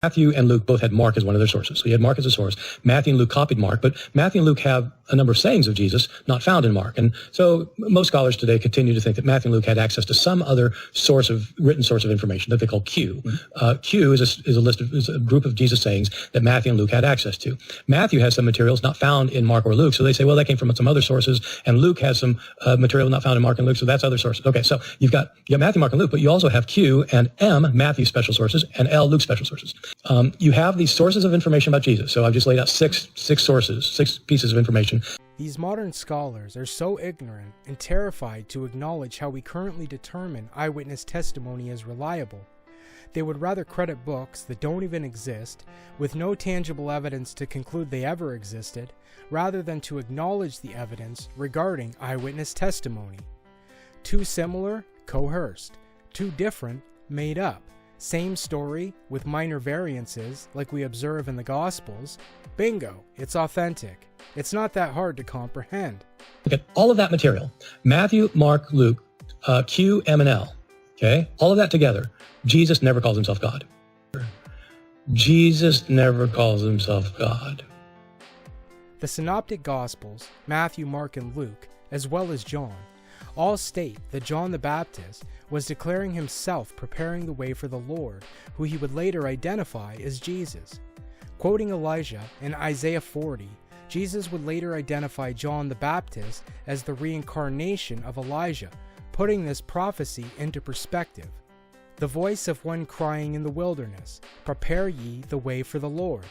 Matthew and Luke both had Mark as one of their sources. So you had Mark as a source. Matthew and Luke copied Mark, but Matthew and Luke have a number of sayings of Jesus not found in Mark. And so most scholars today continue to think that Matthew and Luke had access to some other written source of information that they call Q. Q is a group of Jesus sayings that Matthew and Luke had access to. Matthew has some materials not found in Mark or Luke, so they say, well, that came from some other sources, and Luke has some material not found in Mark and Luke, so that's other sources. Okay, so you got Matthew, Mark, and Luke, but you also have Q and M, Matthew's special sources, and L, Luke's special sources. You have these sources of information about Jesus. So I've just laid out six sources, 6 pieces of information. These modern scholars are so ignorant and terrified to acknowledge how we currently determine eyewitness testimony as reliable. They would rather credit books that don't even exist, with no tangible evidence to conclude they ever existed, rather than to acknowledge the evidence regarding eyewitness testimony. Too similar, coerced. Too different, made up. Same story with minor variances like we observe in the Gospels. Bingo, it's authentic. It's not that hard to comprehend. Look at all of that material. Matthew, Mark, Luke, Q, M, and L. Okay? All of that together. Jesus never calls himself God. Jesus never calls himself God. The Synoptic Gospels, Matthew, Mark, and Luke, as well as John, all state that John the Baptist was declaring himself preparing the way for the Lord, who he would later identify as Jesus. Quoting Elijah in Isaiah 40, Jesus would later identify John the Baptist as the reincarnation of Elijah, putting this prophecy into perspective. The voice of one crying in the wilderness, "Prepare ye the way for the Lord."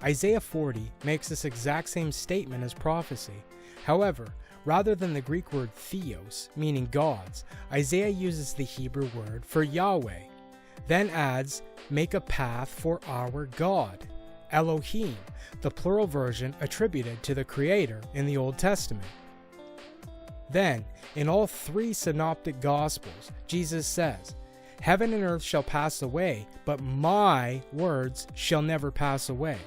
Isaiah 40 makes this exact same statement as prophecy. However, rather than the Greek word theos, meaning gods, Isaiah uses the Hebrew word for Yahweh, then adds, "make a path for our God," Elohim, the plural version attributed to the Creator in the Old Testament. Then, in all 3 synoptic Gospels, Jesus says, "Heaven and earth shall pass away, but my words shall never pass away."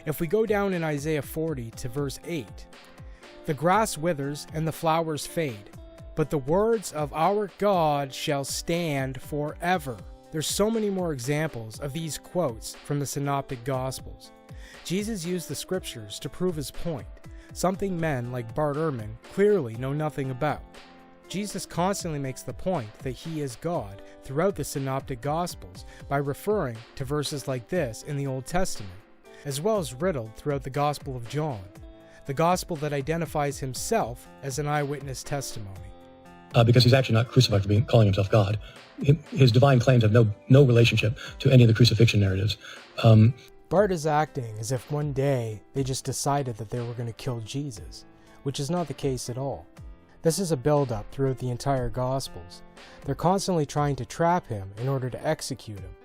If we go down in Isaiah 40 to verse 8, "The grass withers and the flowers fade, but the words of our God shall stand forever." There's so many more examples of these quotes from the Synoptic Gospels. Jesus used the scriptures to prove his point, something men like Bart Ehrman clearly know nothing about. Jesus constantly makes the point that he is God throughout the Synoptic Gospels by referring to verses like this in the Old Testament, as well as riddled throughout the Gospel of John, the gospel that identifies himself as an eyewitness testimony. Because he's actually not crucified for calling himself God. His divine claims have no relationship to any of the crucifixion narratives. Bart is acting as if one day they just decided that they were going to kill Jesus, which is not the case at all. This is a build-up throughout the entire Gospels. They're constantly trying to trap him in order to execute him.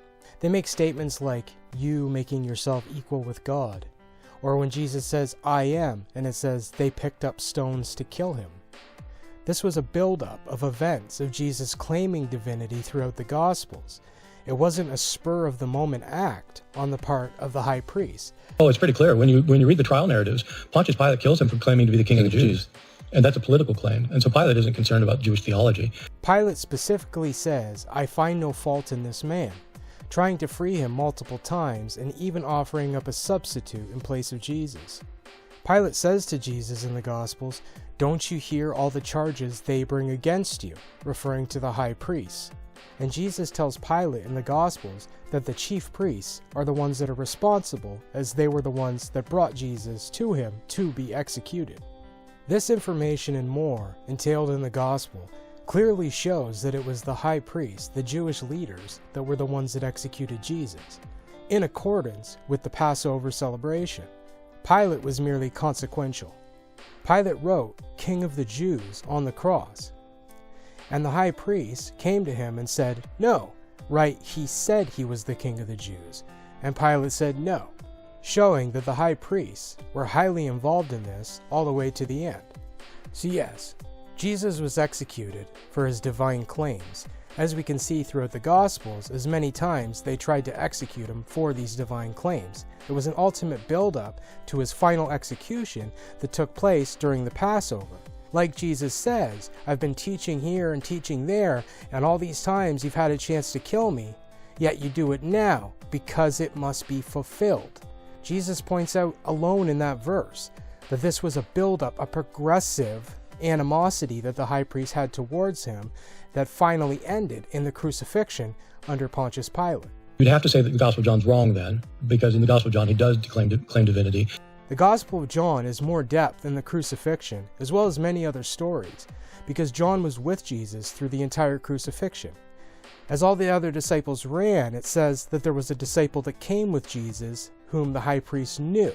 They make statements like, "you making yourself equal with God," or when Jesus says, "I am," and it says they picked up stones to kill him. This was a build-up of events of Jesus claiming divinity throughout the Gospels. It wasn't a spur-of-the-moment act on the part of the high priest. Oh, it's pretty clear. When you read the trial narratives, Pontius Pilate kills him for claiming to be the king of the Jews. And that's a political claim. And so Pilate isn't concerned about Jewish theology. Pilate specifically says, "I find no fault in this man," trying to free him multiple times and even offering up a substitute in place of Jesus. Pilate says to Jesus in the Gospels, "Don't you hear all the charges they bring against you?" referring to the high priests. And Jesus tells Pilate in the Gospels that the chief priests are the ones that are responsible, as they were the ones that brought Jesus to him to be executed. This information and more, entailed in the Gospel, clearly shows that it was the high priests, the Jewish leaders, that were the ones that executed Jesus, in accordance with the Passover celebration. Pilate was merely consequential. Pilate wrote, "King of the Jews," on the cross. And the high priest came to him and said, "No, right, he said he was the king of the Jews." And Pilate said no, showing that the high priests were highly involved in this all the way to the end. So yes, Jesus was executed for his divine claims, as we can see throughout the Gospels, as many times they tried to execute him for these divine claims. It was an ultimate build-up to his final execution that took place during the Passover. Like Jesus says, "I've been teaching here and teaching there, and all these times you've had a chance to kill me. yet you do it now because it must be fulfilled. Jesus points out alone in that verse that this was a buildup, a progressive animosity that the high priest had towards him that finally ended in the crucifixion under Pontius Pilate. You'd have to say that the Gospel of John's wrong then, because in the Gospel of John he does claim divinity. The Gospel of John is more depth than the crucifixion, as well as many other stories, because John was with Jesus through the entire crucifixion. As all the other disciples ran, it says that there was a disciple that came with Jesus whom the high priest knew,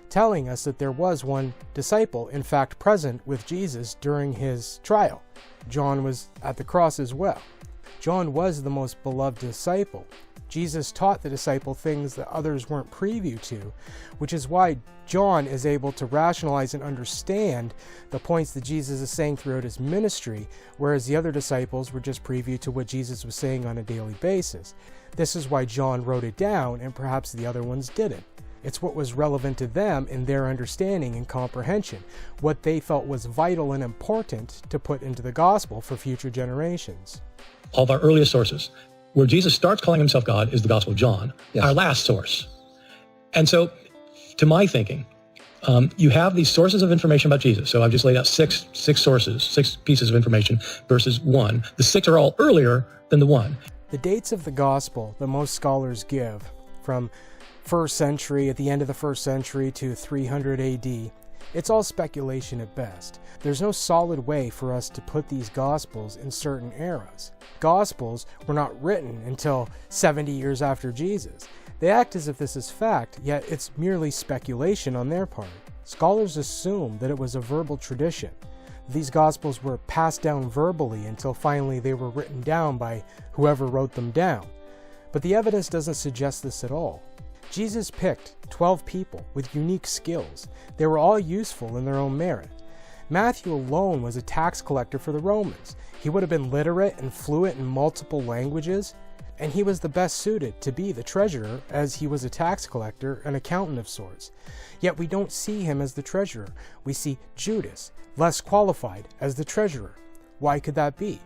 telling us that there was one disciple, in fact, present with Jesus during his trial. John was at the cross as well. John was the most beloved disciple. Jesus taught the disciple things that others weren't privy to, which is why John is able to rationalize and understand the points that Jesus is saying throughout his ministry, whereas the other disciples were just privy to what Jesus was saying on a daily basis. This is why John wrote it down and perhaps the other ones didn't. It's what was relevant to them in their understanding and comprehension, what they felt was vital and important to put into the gospel for future generations. All of our earliest sources, where Jesus starts calling himself God, is the Gospel of John, yes. Our last source. And so, to my thinking, you have these sources of information about Jesus. So I've just laid out six sources, 6 pieces of information versus 1. The 6 are all earlier than the 1. The dates of the Gospel that most scholars give, from 1st century, at the end of the 1st century to 300 AD, it's all speculation at best. There's no solid way for us to put these Gospels in certain eras. Gospels were not written until 70 years after Jesus. They act as if this is fact, yet it's merely speculation on their part. Scholars assume that it was a verbal tradition. These Gospels were passed down verbally until finally they were written down by whoever wrote them down. But the evidence doesn't suggest this at all. Jesus picked 12 people with unique skills. They were all useful in their own merit. Matthew alone was a tax collector for the Romans. He would have been literate and fluent in multiple languages, and he was the best suited to be the treasurer, as he was a tax collector, an accountant of sorts. Yet we don't see him as the treasurer. We see Judas, less qualified, as the treasurer. Why could that be?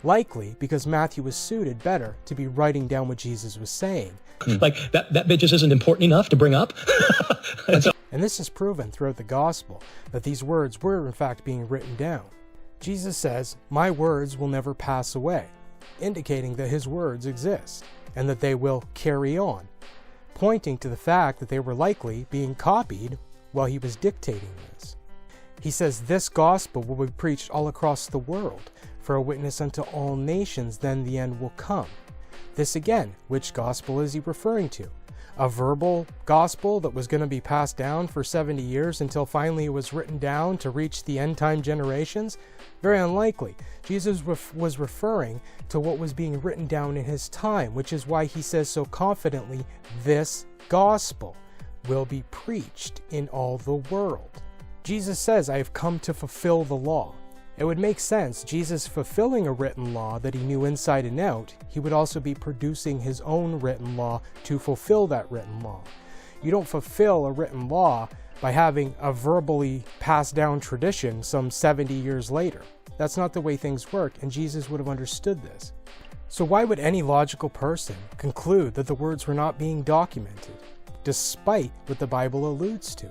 Likely because Matthew was suited better to be writing down what Jesus was saying. Like, that bit just isn't important enough to bring up? And this is proven throughout the gospel, that these words were in fact being written down. Jesus says, "My words will never pass away," indicating that his words exist, and that they will carry on, pointing to the fact that they were likely being copied while he was dictating this. He says this gospel will be preached all across the world, for a witness unto all nations, then the end will come. This again, which gospel is he referring to? A verbal gospel that was going to be passed down for 70 years until finally it was written down to reach the end time generations? Very unlikely. Jesus was referring to what was being written down in his time, which is why he says so confidently, this gospel will be preached in all the world. Jesus says, "I have come to fulfill the law." It would make sense, Jesus fulfilling a written law that he knew inside and out, he would also be producing his own written law to fulfill that written law. You don't fulfill a written law by having a verbally passed down tradition some 70 years later. That's not the way things work, and Jesus would have understood this. So why would any logical person conclude that the words were not being documented, despite what the Bible alludes to?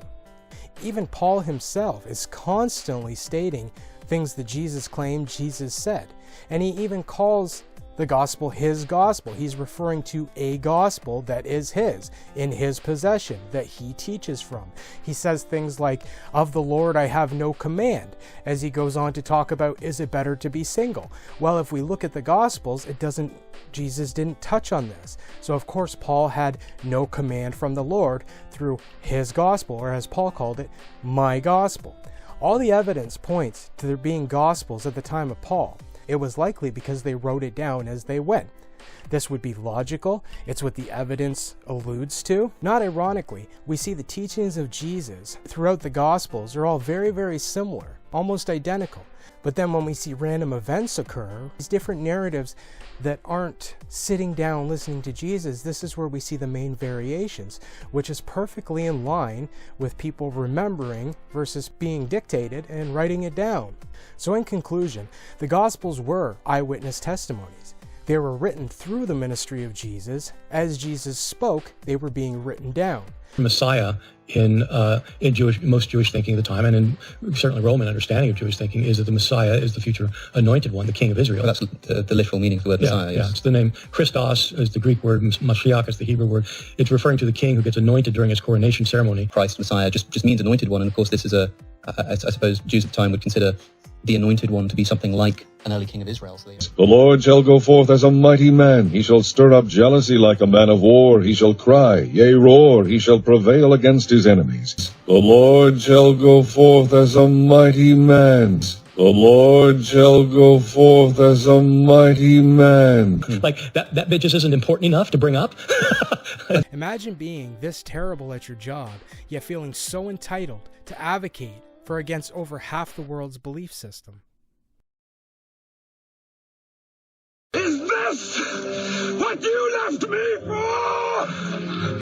Even Paul himself is constantly stating things that Jesus claimed Jesus said. And he even calls the gospel his gospel. He's referring to a gospel that is his, in his possession, that he teaches from. He says things like, "Of the Lord I have no command," as he goes on to talk about, is it better to be single? Well, if we look at the gospels, Jesus didn't touch on this. So of course Paul had no command from the Lord through his gospel, or as Paul called it, my gospel. All the evidence points to there being gospels at the time of Paul. It was likely because they wrote it down as they went. This would be logical. It's what the evidence alludes to. Not ironically, we see the teachings of Jesus throughout the Gospels are all very, very similar, almost identical. But then when we see random events occur, these different narratives that aren't sitting down listening to Jesus, this is where we see the main variations, which is perfectly in line with people remembering versus being dictated and writing it down. So in conclusion, the Gospels were eyewitness testimonies. They were written through the ministry of Jesus. As Jesus spoke, they were being written down. Messiah in most Jewish thinking at the time, and in certainly Roman understanding of Jewish thinking, is that the Messiah is the future anointed one, the King of Israel. Well, that's the literal meaning of the word Messiah. Yeah, it's the name. Christos is the Greek word. Mashiach is the Hebrew word. It's referring to the king who gets anointed during his coronation ceremony. Christ, Messiah, just means anointed one. And of course, this is I suppose Jews at the time would consider the anointed one to be something like an early king of Israel. So The Lord shall go forth as a mighty man. He shall stir up jealousy like a man of war. He shall cry, yea, roar. He shall prevail against his enemies. The Lord shall go forth as a mighty man. The Lord shall go forth as a mighty man. Like, that bit just isn't important enough to bring up? Imagine being this terrible at your job, yet feeling so entitled to advocate for against over half the world's belief system. Is this what you left me for?